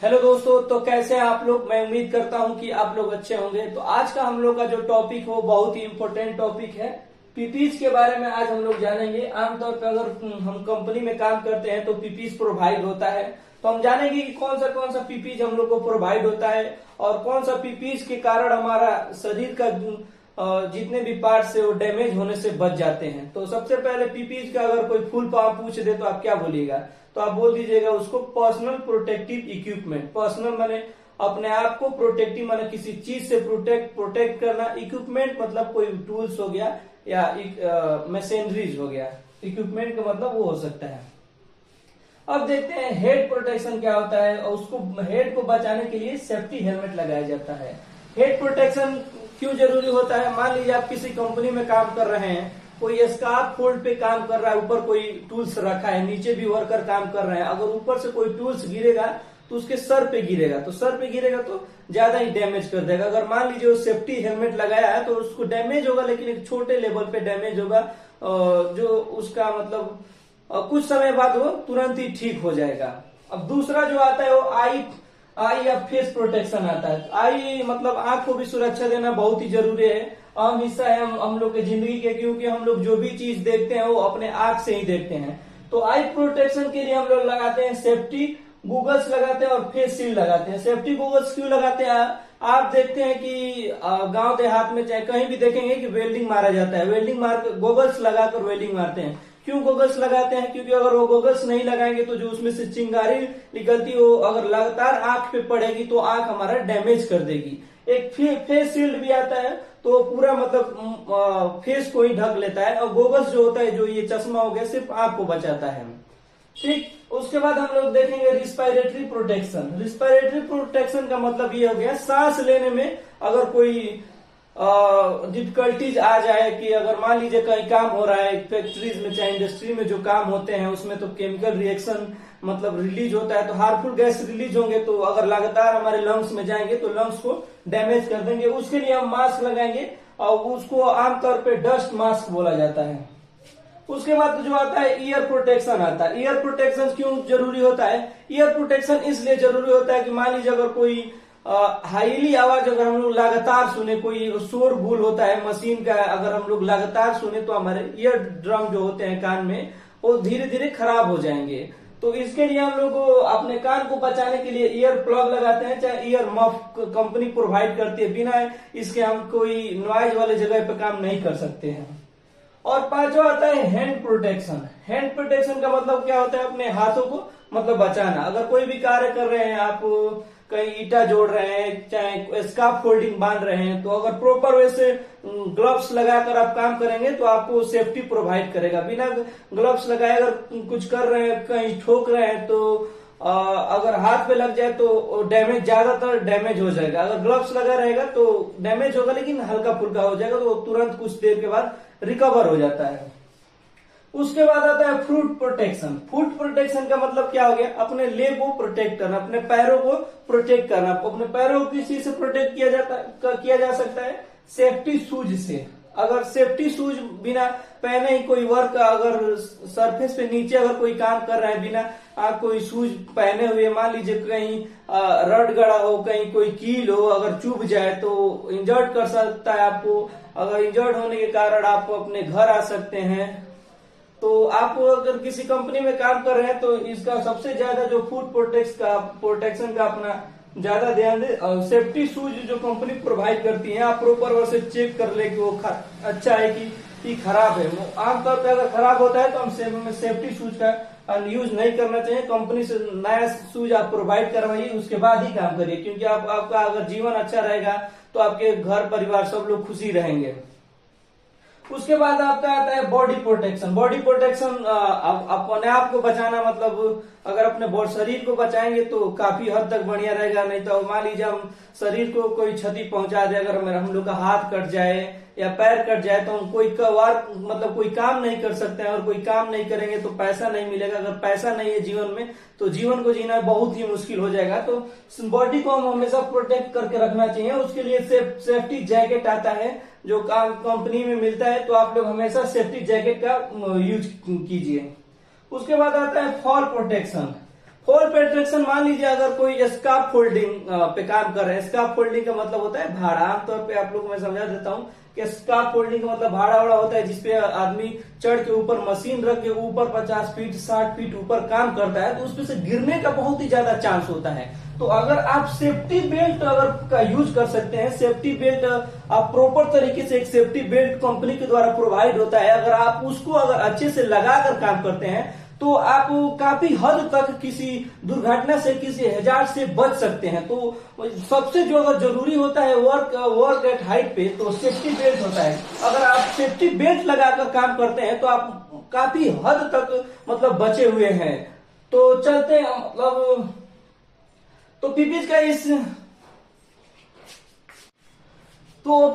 Hello दोस्तों, तो कैसे हैं आप लोग। मैं उम्मीद करता हूं कि आप लोग अच्छे होंगे। तो आज का हम लोग का जो टॉपिक हो बहुत ही इम्पोर्टेंट टॉपिक है। पीपीज के बारे में आज हम लोग जानेंगे। आमतौर पर अगर हम कंपनी में काम करते हैं तो पीपीज प्रोवाइड होता है। तो हम जानेंगे कि कौन सा पीपीज हम लोग को प्रोवाइड होता है और कौन सा पीपीज के कारण हमारा शरीर का जितने भी पार्ट्स है वो डैमेज होने से बच जाते हैं। तो सबसे पहले पीपीज का अगर कोई फुल फॉर्म पूछ दे तो आप क्या बोलिएगा। तो आप बोल दीजिएगा उसको पर्सनल प्रोटेक्टिव इक्विपमेंट। पर्सनल माने अपने आप को, प्रोटेक्टिव माने किसी चीज से प्रोटेक्ट करना, इक्विपमेंट मतलब कोई टूल्स हो गया या मशीनरीज हो गया। इक्विपमेंट का मतलब वो हो सकता है। अब देखते हैं हेड प्रोटेक्शन क्या होता है। और उसको हेड को बचाने के लिए सेफ्टी हेलमेट लगाया जाता है। हेड प्रोटेक्शन क्यों जरूरी होता है। मान लीजिए आप किसी कंपनी में काम कर रहे हैं, कोई स्कार्फ फोल्ड पे काम कर रहा है, ऊपर कोई टूल्स रखा है, नीचे भी वर्कर काम कर रहे हैं। अगर ऊपर से कोई टूल्स गिरेगा तो उसके सर पे गिरेगा, तो सर पे गिरेगा तो ज्यादा ही डैमेज कर देगा। अगर मान लीजिए वो सेफ्टी हेलमेट लगाया है तो उसको डैमेज होगा, लेकिन एक छोटे लेवल पे डैमेज होगा जो उसका मतलब कुछ समय बाद वो तुरंत ही ठीक हो जाएगा। अब दूसरा जो आता है वो आई या फेस प्रोटेक्शन आता है। आई मतलब आंख को भी सुरक्षा देना बहुत ही जरूरी है, अहम हिस्सा है हम लोग के जिंदगी के, क्योंकि हम लोग जो भी चीज देखते हैं वो अपने आंख से ही देखते हैं। तो आई प्रोटेक्शन के लिए हम लोग लगाते हैं सेफ्टी गूगल्स लगाते हैं और फेस शील्ड लगाते हैं। सेफ्टी गूगल्स क्यों लगाते हैं। आप देखते हैं कि गांव देहात में चाहे कहीं भी देखेंगे कि वेल्डिंग मारा जाता है। वेल्डिंग मार गोगल्स लगाकर वेल्डिंग मारते हैं। क्यों गोगल्स लगाते हैं, क्योंकि अगर वो गोगल्स नहीं लगाएंगे तो जो उसमें से चिंगारी निकलती है वो अगर लगातार आंख पे पड़ेगी तो आंख हमारा डैमेज कर देगी। एक फेस शील्ड भी आता है तो पूरा मतलब फेस को ही ढक लेता है। और गोगल्स जो होता है, जो ये चश्मा हो गया, सिर्फ आंख को बचाता है। ठीक, उसके बाद हम लोग देखेंगे रिस्पायरेटरी प्रोटेक्शन। रिस्पायरेटरी प्रोटेक्शन का मतलब ये हो गया सांस लेने में अगर कोई डिफिकल्टीज आ जाए, कि अगर मान लीजिए कहीं काम हो रहा है फैक्ट्रीज में चाहे इंडस्ट्री में जो काम होते हैं उसमें तो केमिकल रिएक्शन मतलब रिलीज होता है, तो हार्मफुल गैस रिलीज होंगे, तो अगर लगातार हमारे लंग्स में जाएंगे तो लंग्स को डैमेज कर देंगे। उसके लिए हम मास्क लगाएंगे और उसको आमतौर पे डस्ट मास्क बोला जाता है। उसके बाद जो आता है ईयर प्रोटेक्शन आता है। ईयर प्रोटेक्शन क्यों जरूरी होता है। ईयर प्रोटेक्शन इसलिए जरूरी होता है कि मान लीजिए अगर कोई हाईली आवाज अगर हम लोग लगातार सुने, कोई शोर गुल होता है मशीन का, अगर हम लोग लगातार सुने तो हमारे ईयर ड्रम जो होते हैं कान में वो धीरे धीरे खराब हो जाएंगे। तो इसके लिए हम लोग अपने कान को बचाने के लिए ईयर प्लग लगाते हैं, चाहे ईयर मफ कंपनी प्रोवाइड करती है। बिना इसके हम कोई नॉइज वाले जगह पे काम नहीं कर सकते हैं। और पांचवा आता है हैंड प्रोटेक्शन। हैंड प्रोटेक्शन का मतलब क्या होता है, अपने हाथों को मतलब बचाना। अगर कोई भी कार्य कर रहे हैं आप, कहीं ईटा जोड़ रहे हैं, चाहे स्कार्फ फोल्डिंग बांध रहे हैं, तो अगर प्रॉपर वैसे ग्लव्स लगाकर आप काम करेंगे तो आपको सेफ्टी प्रोवाइड करेगा। बिना ग्लव्स लगाए अगर कुछ कर रहे हैं, कहीं ठोक रहे हैं, तो अगर हाथ पे लग जाए तो डैमेज, ज्यादातर डैमेज हो जाएगा। अगर ग्लव्स लगा रहेगा तो डैमेज होगा लेकिन हल्का फुल्का हो जाएगा, तो तुरंत कुछ देर के बाद रिकवर हो जाता है। उसके बाद आता है फुट प्रोटेक्शन। फुट प्रोटेक्शन का मतलब क्या हो गया, अपने लेग को प्रोटेक्ट करना, अपने पैरों को प्रोटेक्ट करना। अपने पैरों को किस चीज से प्रोटेक्ट किया जा सकता है, सेफ्टी शूज से। अगर सेफ्टी शूज बिना पहने ही कोई वर्क, अगर सरफेस पे नीचे अगर कोई काम कर रहा है बिना कोई शूज पहने हुए, मान लीजिए कहीं रड गड़ा हो, कहीं कोई कील हो, अगर चुभ जाए तो इंजर्ड कर सकता है आपको। अगर इंजर्ड होने के कारण आप अपने घर आ सकते हैं। तो आप अगर किसी कंपनी में काम कर रहे हैं तो इसका सबसे ज्यादा जो फुट प्रोटेक्शन का अपना ज्यादा ध्यान दे। सेफ्टी शूज जो कंपनी प्रोवाइड करती है, आप प्रॉपर वैसे चेक कर ले कि वो अच्छा है कि खराब है। आमतौर पर अगर खराब होता है तो हम सेफ्टी शूज का यूज नहीं करना चाहिए। कंपनी से नया शूज आप प्रोवाइड करवाइए, उसके बाद ही काम करिए, क्योंकि आपका अगर जीवन अच्छा रहेगा तो आपके घर परिवार सब लोग खुशी रहेंगे। उसके बाद आपका आता है बॉडी प्रोटेक्शन। बॉडी प्रोटेक्शन अपने आप को बचाना, मतलब अगर अपने शरीर को बचाएंगे तो काफी हद तक बढ़िया रहेगा। नहीं तो मान लीजिए हम शरीर को कोई क्षति पहुंचा दे, अगर हम लोग का हाथ कट जाए या पैर कट जाए तो हम कोई मतलब कोई काम नहीं कर सकते हैं। और कोई काम नहीं करेंगे तो पैसा नहीं मिलेगा। अगर पैसा नहीं है जीवन में तो जीवन को जीना बहुत ही मुश्किल हो जाएगा। तो बॉडी को हम हमेशा प्रोटेक्ट करके रखना चाहिए। उसके लिए सेफ्टी जैकेट आता है जो कंपनी में मिलता है, तो आप लोग हमेशा सेफ्टी जैकेट का यूज कीजिए। उसके बाद आता है फॉल प्रोटेक्शन। फॉल प्रोटेक्शन मान लीजिए अगर कोई स्कार्फ फोल्डिंग पे काम कर रहे हैं। स्कार्फ फोल्डिंग का मतलब होता है भाड़ा। आमतौर पे आप लोग को मैं समझा देता हूँ कि स्कार्फ फोल्डिंग का मतलब भाड़ा वाड़ा होता है, जिसपे आदमी चढ़ के ऊपर मशीन रख के ऊपर 50 फीट 60 फीट ऊपर काम करता है, तो उसपे से गिरने का बहुत ही ज्यादा चांस होता है। तो अगर आप सेफ्टी बेल्ट अगर का यूज कर सकते हैं, सेफ्टी बेल्ट आप प्रॉपर तरीके से, एक सेफ्टी बेल्ट कंपनी के द्वारा प्रोवाइड होता है, अगर आप उसको अगर अच्छे से लगाकर काम करते हैं तो आप काफी हद तक किसी दुर्घटना से, किसी हैजार्ड से बच सकते हैं। तो सबसे जो अगर जरूरी होता है वर्क एट हाइट पे, तो सेफ्टी बेल्ट होता है। अगर आप सेफ्टी बेल्ट लगाकर काम करते हैं तो आप काफी हद तक मतलब बचे हुए हैं। तो चलते हैं मतलब, तो पीपीज का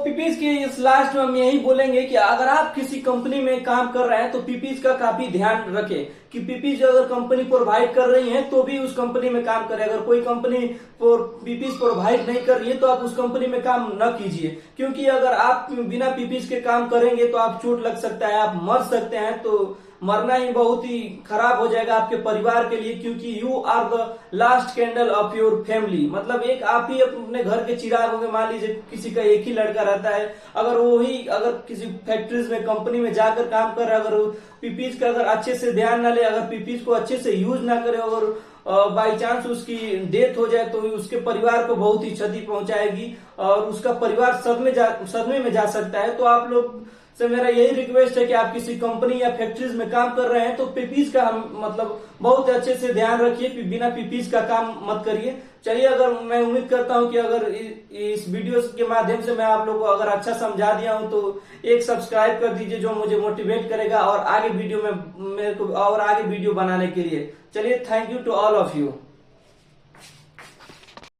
पीपीज के इस लास्ट में हम यही बोलेंगे कि अगर आप किसी कंपनी में काम कर रहे हैं तो पीपीज का काफी ध्यान रखें कि पीपीज अगर कंपनी प्रोवाइड कर रही है तो भी उस कंपनी में काम करें। अगर कोई कंपनी पीपीज प्रोवाइड नहीं कर रही है तो आप उस कंपनी में काम न कीजिए, क्योंकि अगर आप बिना पीपीज के काम करेंगे तो आप चोट लग सकता है, आप मर सकते हैं। तो मरना ही बहुत ही खराब हो जाएगा आपके परिवार के लिए, क्योंकि you are the last candle of your family. मतलब एक आप ही अपने घर के चिराग होंगे। मान लीजिए किसी का एक ही लड़का रहता है, अगर किसी फैक्ट्रीज में, कंपनी में जाकर काम कर रहा है, अगर पीपीज का अगर अच्छे से ध्यान न ले, अगर पीपीज को अच्छे से यूज ना करे, अगर बाई चांस उसकी डेथ हो जाए तो उसके परिवार को बहुत ही क्षति पहुंचाएगी और उसका परिवार सदमे में जा सकता है। तो आप लोग से मेरा यही रिक्वेस्ट है कि आप किसी कंपनी या फैक्ट्रीज में काम कर रहे हैं तो पीपीज का हम मतलब बहुत अच्छे से ध्यान रखिए, बिना पीपीज का काम मत करिए। चलिए, अगर मैं उम्मीद करता हूं कि अगर इस वीडियो के माध्यम से मैं आप लोगों को अगर अच्छा समझा दिया हूं तो एक सब्सक्राइब कर दीजिए, जो मुझे मोटिवेट करेगा और आगे वीडियो में मेरे को और आगे वीडियो बनाने के लिए। चलिए, thank you to all of you.